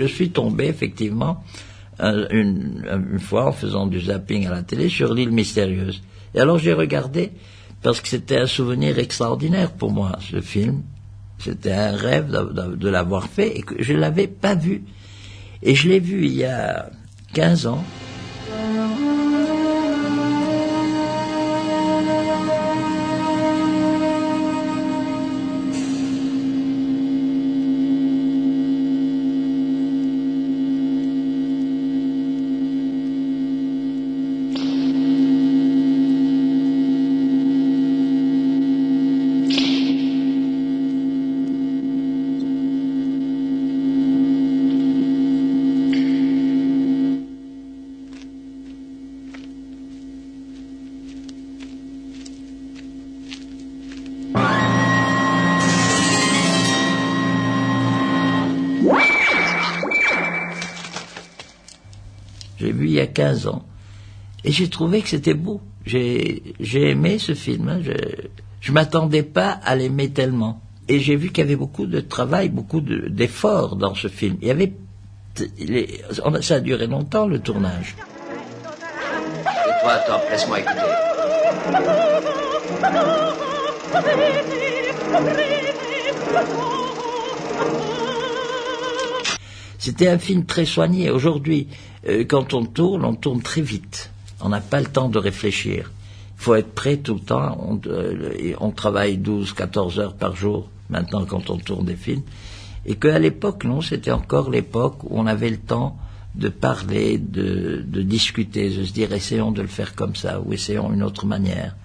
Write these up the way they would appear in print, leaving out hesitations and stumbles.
je suis tombé effectivement une fois en faisant du zapping à la télé sur l'île mystérieuse. Et alors j'ai regardé parce que c'était un souvenir extraordinaire pour moi, ce film. C'était un rêve de l'avoir fait et que je ne l'avais pas vu. Et je l'ai vu il y a 15 ans. J'ai vu il y a 15 ans. Et j'ai trouvé que c'était beau. J'ai aimé ce film. Hein. Je ne m'attendais pas à l'aimer tellement. Et j'ai vu qu'il y avait beaucoup de travail, beaucoup d'efforts dans ce film. Il y avait, ça a duré longtemps, le tournage. Et toi, Tom, laisse-moi écouter. C'était un film très soigné. Aujourd'hui, quand on tourne très vite. On n'a pas le temps de réfléchir. Il faut être prêt tout le temps. On travaille 12, 14 heures par jour, maintenant, quand on tourne des films. Et qu'à l'époque, non, c'était encore l'époque où on avait le temps de parler, de discuter, de se dire, essayons de le faire comme ça, ou essayons une autre manière.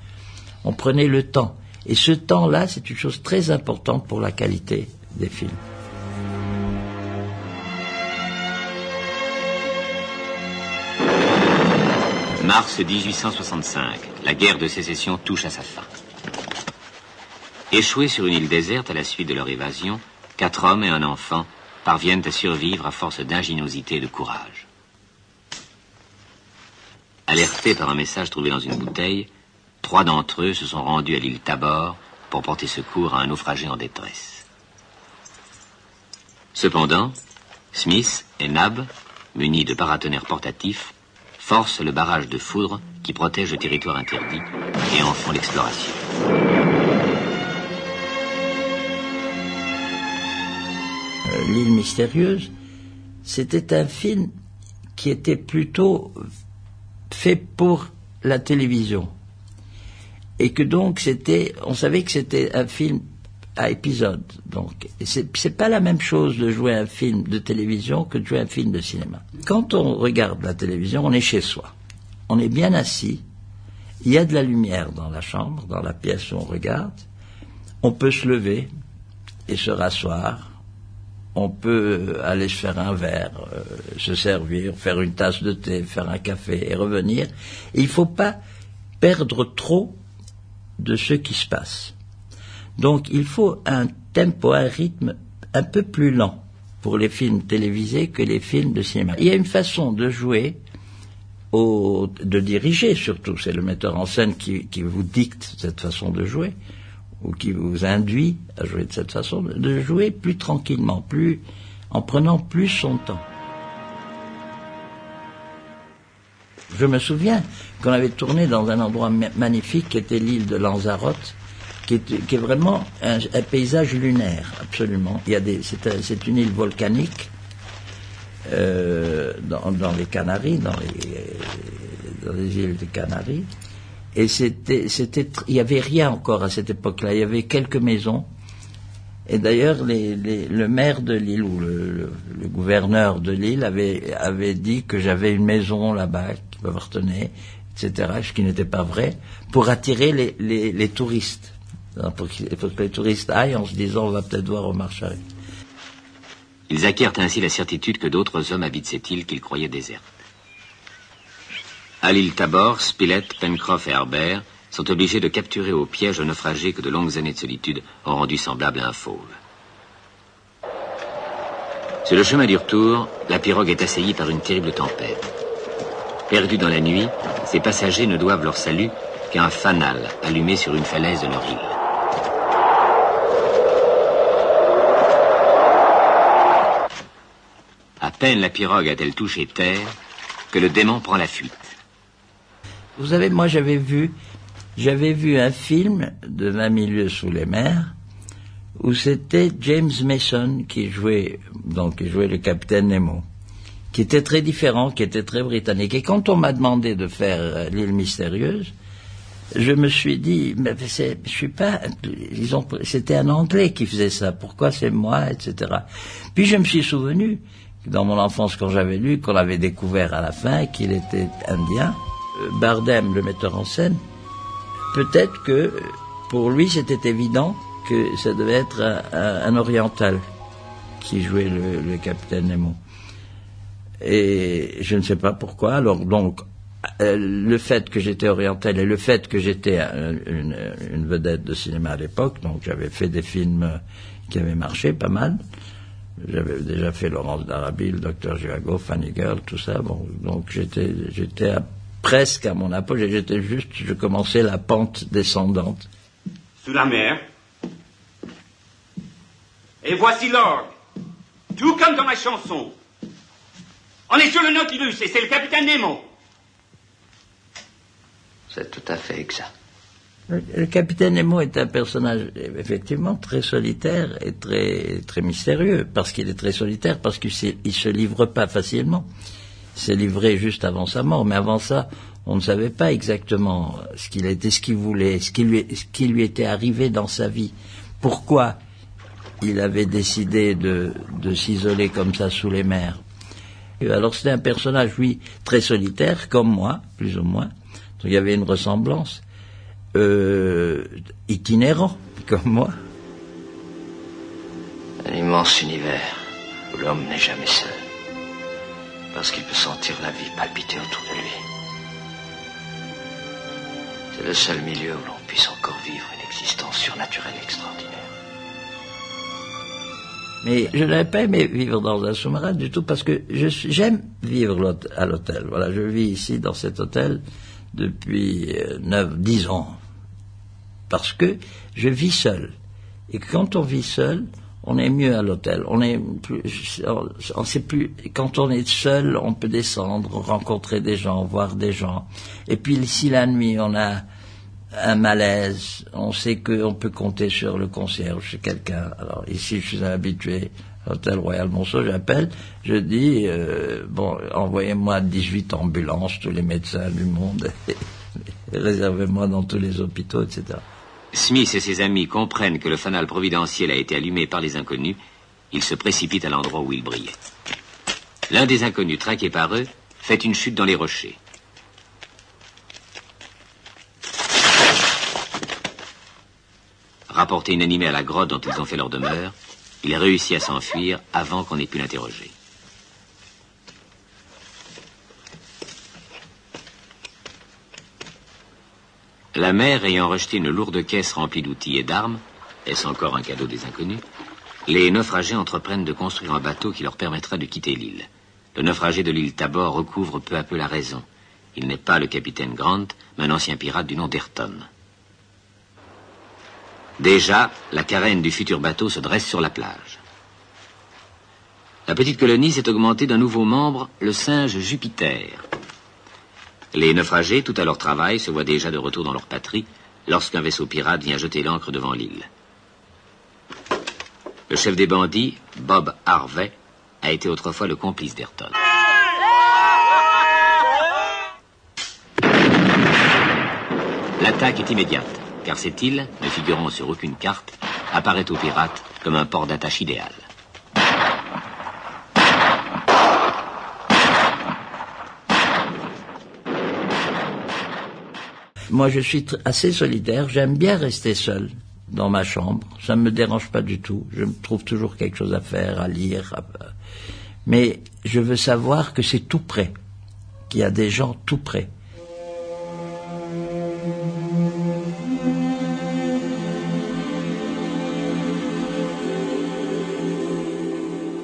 On prenait le temps. Et ce temps-là, c'est une chose très importante pour la qualité des films. Mars 1865, la guerre de sécession touche à sa fin. Échoués sur une île déserte à la suite de leur évasion, 4 hommes et un enfant parviennent à survivre à force d'ingéniosité et de courage. Alertés par un message trouvé dans une bouteille, 3 d'entre eux se sont rendus à l'île Tabor pour porter secours à un naufragé en détresse. Cependant, Smith et Nab, munis de paratonnerres portatifs, forcent le barrage de foudre qui protège le territoire interdit et en font l'exploration. L'île mystérieuse, c'était un film qui était plutôt fait pour la télévision. Et que donc on savait que c'était un film à épisode. Donc, c'est pas la même chose de jouer un film de télévision que de jouer un film de cinéma. Quand on regarde la télévision, on est chez soi. On est bien assis. Il y a de la lumière dans la chambre, dans la pièce où on regarde. On peut se lever et se rasseoir. On peut aller se faire un verre, se servir, faire une tasse de thé, faire un café et revenir. Et il ne faut pas perdre trop de ce qui se passe. Donc il faut un tempo, un rythme un peu plus lent pour les films télévisés que les films de cinéma. Il y a une façon de jouer, de diriger surtout, c'est le metteur en scène qui vous dicte cette façon de jouer, ou qui vous induit à jouer de cette façon, de jouer plus tranquillement, en prenant plus son temps. Je me souviens qu'on avait tourné dans un endroit magnifique qui était l'île de Lanzarote, qui est vraiment un paysage lunaire, absolument. C'est une île volcanique dans les Canaries, dans les îles des Canaries. Et il y avait rien encore à cette époque-là. Il y avait quelques maisons. Et d'ailleurs, le maire de l'île ou le gouverneur de l'île avait dit que j'avais une maison là-bas qui m'appartenait, etc., ce qui n'était pas vrai, pour attirer les touristes. Pour que les touristes aillent en se disant on va peut-être voir Omar Sharif. Ils acquièrent ainsi la certitude que d'autres hommes habitent cette île qu'ils croyaient déserte. À l'île Tabor, Spilett, Pencroff et Harbert sont obligés de capturer au piège un naufragé que de longues années de solitude ont rendu semblable à un fauve. Sur le chemin du retour, la pirogue est assaillie par une terrible tempête. Perdus dans la nuit, ces passagers ne doivent leur salut qu'à un fanal allumé sur une falaise de leur île. À peine la pirogue a-t-elle touché terre que le démon prend la fuite. Vous savez, moi j'avais vu un film de 20 000 lieues sous les mers où c'était James Mason qui jouait le capitaine Nemo, qui était très différent, qui était très britannique. Et quand on m'a demandé de faire l'île mystérieuse, je me suis dit, mais je suis pas, c'était un Anglais qui faisait ça, pourquoi c'est moi, etc. Puis je me suis souvenu, dans mon enfance quand j'avais lu, qu'on avait découvert à la fin qu'il était indien. Bardem, le metteur en scène, peut-être que pour lui c'était évident que ça devait être un oriental qui jouait le capitaine Nemo. Et je ne sais pas pourquoi, alors donc, le fait que j'étais oriental et le fait que j'étais une vedette de cinéma à l'époque, donc j'avais fait des films qui avaient marché pas mal. J'avais déjà fait Laurence d'Arabie, le Docteur Givago, Funny Girl, tout ça. Bon, donc j'étais presque à mon apogée. Je commençais la pente descendante. Sous la mer. Et voici l'orgue. Tout comme dans ma chanson. On est sur le Nautilus et c'est le capitaine Nemo. C'est tout à fait exact. Le capitaine Nemo est un personnage effectivement très solitaire et très, très mystérieux. Parce qu'il est très solitaire, parce qu'il se livre pas facilement. Il s'est livré juste avant sa mort, mais avant ça, on ne savait pas exactement ce qu'il était, ce qu'il voulait, ce qui lui était arrivé dans sa vie. Pourquoi il avait décidé de s'isoler comme ça sous les mers. Et alors c'était un personnage, oui, très solitaire, comme moi, plus ou moins. Donc il y avait une ressemblance. Itinérant, comme moi. Un immense univers où l'homme n'est jamais seul. Parce qu'il peut sentir la vie palpiter autour de lui. C'est le seul milieu où l'on puisse encore vivre une existence surnaturelle extraordinaire. Mais je n'avais pas aimé vivre dans un sous-marin du tout parce que j'aime vivre à l'hôtel. Voilà, je vis ici dans cet hôtel depuis 10 ans. Parce que je vis seul. Et quand on vit seul, on est mieux à l'hôtel. On sait plus, quand on est seul, on peut descendre, rencontrer des gens, voir des gens. Et puis si la nuit on a un malaise, on sait qu'on peut compter sur le concierge chez quelqu'un. Alors ici, je suis un habitué à l'hôtel Royal Monceau, j'appelle, je dis, envoyez-moi 18 ambulances, tous les médecins du monde, et réservez-moi dans tous les hôpitaux, etc. Smith et ses amis comprennent que le fanal providentiel a été allumé par les inconnus. Ils se précipitent à l'endroit où il brillait. L'un des inconnus, traqué par eux, fait une chute dans les rochers. Rapporté inanimé à la grotte dont ils ont fait leur demeure, il réussit à s'enfuir avant qu'on ait pu l'interroger. La mer ayant rejeté une lourde caisse remplie d'outils et d'armes, est-ce encore un cadeau des inconnus, les naufragés entreprennent de construire un bateau qui leur permettra de quitter l'île. Le naufragé de l'île Tabor recouvre peu à peu la raison. Il n'est pas le capitaine Grant, mais un ancien pirate du nom d'Ayrton. Déjà, la carène du futur bateau se dresse sur la plage. La petite colonie s'est augmentée d'un nouveau membre, le singe Jupiter. Les naufragés, tout à leur travail, se voient déjà de retour dans leur patrie lorsqu'un vaisseau pirate vient jeter l'ancre devant l'île. Le chef des bandits, Bob Harvey, a été autrefois le complice d'Ayrton. L'attaque est immédiate, car cette île, ne figurant sur aucune carte, apparaît aux pirates comme un port d'attache idéal. Moi, je suis assez solitaire. J'aime bien rester seul dans ma chambre. Ça ne me dérange pas du tout. Je trouve toujours quelque chose à faire, à lire. Mais je veux savoir que c'est tout près, qu'il y a des gens tout près.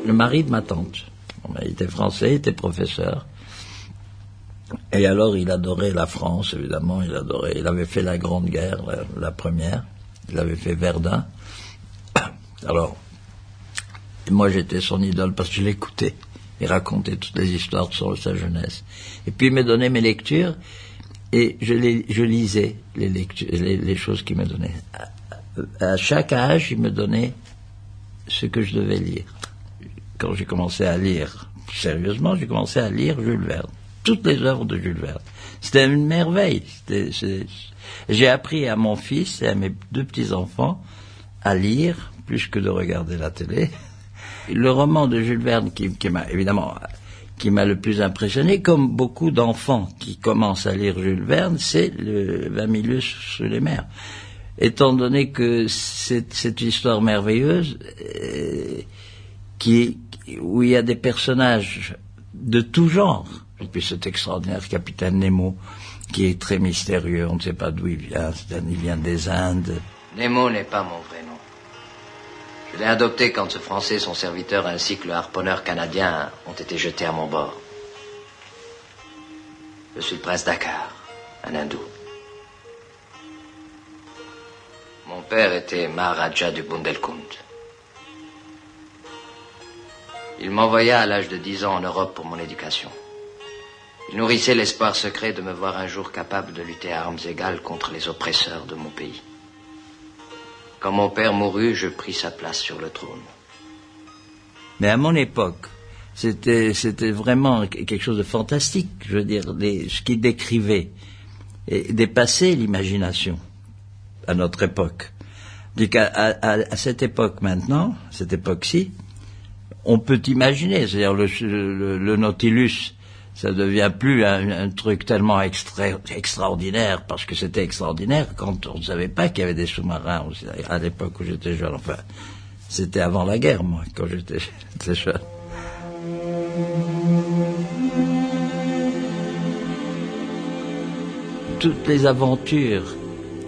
Le mari de ma tante. Il était français, il était professeur. Et alors, il adorait la France, évidemment, il avait fait la Grande Guerre, la première, il avait fait Verdun. Alors, moi, j'étais son idole parce que je l'écoutais Il racontait toutes les histoires sur sa jeunesse. Et puis il me donnait mes lectures, et je lisais les lectures, les choses qu'il me donnait. À chaque âge, il me donnait ce que je devais lire. Quand j'ai commencé à lire, sérieusement, j'ai commencé à lire Jules Verne. Toutes les œuvres de Jules Verne. C'était une merveille. J'ai appris à mon fils et à mes 2 petits-enfants à lire, plus que de regarder la télé. Le roman de Jules Verne qui m'a le plus impressionné, comme beaucoup d'enfants qui commencent à lire Jules Verne, c'est le 20 milieux sous les mers. Étant donné que cette histoire merveilleuse, où il y a des personnages de tout genre, et puis cet extraordinaire capitaine Nemo, qui est très mystérieux, on ne sait pas d'où il vient, il vient des Indes. Nemo n'est pas mon vrai nom. Je l'ai adopté quand ce Français, son serviteur, ainsi que le harponneur canadien ont été jetés à mon bord. Je suis le prince Dakkar, un hindou. Mon père était Maharaja du Bundelkund. Il m'envoya à l'âge de 10 ans en Europe pour mon éducation. Il nourrissait l'espoir secret de me voir un jour capable de lutter à armes égales contre les oppresseurs de mon pays. Quand mon père mourut, je pris sa place sur le trône. Mais à mon époque, c'était vraiment quelque chose de fantastique. Je veux dire, ce qu'il décrivait dépassait l'imagination à notre époque. À cette époque maintenant, cette époque-ci, on peut imaginer, c'est-à-dire le Nautilus, ça devient plus un truc tellement extraordinaire, parce que c'était extraordinaire quand on ne savait pas qu'il y avait des sous-marins à l'époque où j'étais jeune. Enfin, c'était avant la guerre, moi, quand j'étais jeune. Toutes les aventures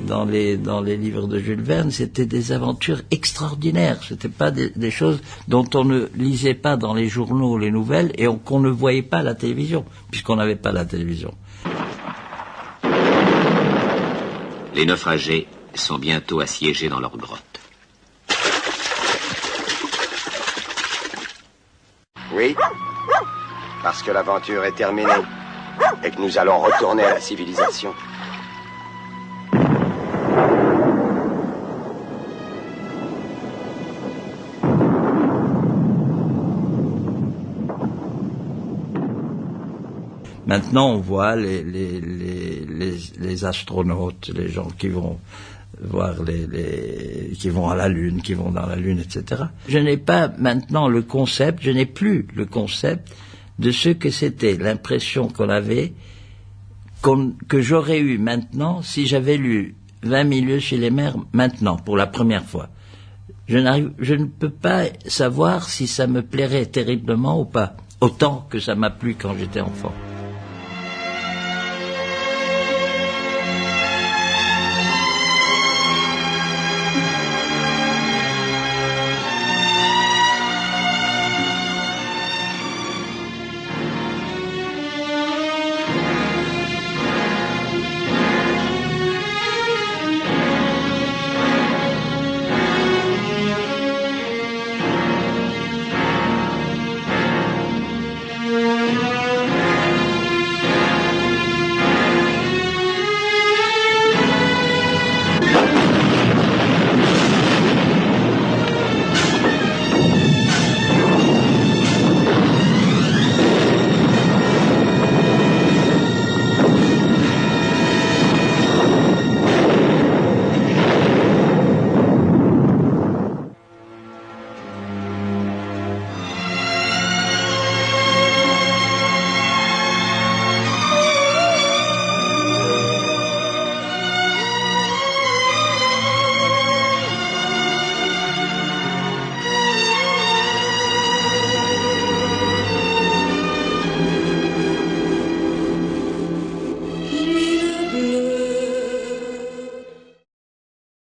dans les livres de Jules Verne, c'était des aventures extraordinaires. C'était pas des choses dont on ne lisait pas dans les journaux, les nouvelles, et qu'on ne voyait pas à la télévision, puisqu'on n'avait pas la télévision. Les naufragés sont bientôt assiégés dans leur grotte. Oui, parce que l'aventure est terminée et que nous allons retourner à la civilisation. Maintenant, on voit les astronautes, les gens qui vont voir qui vont à la Lune, qui vont dans la Lune, etc. Je n'ai pas maintenant je n'ai plus le concept de ce que c'était, l'impression qu'on avait, que j'aurais eu maintenant si j'avais lu 20 milieux chez les mers maintenant, pour la première fois. Je ne peux pas savoir si ça me plairait terriblement ou pas, autant que ça m'a plu quand j'étais enfant.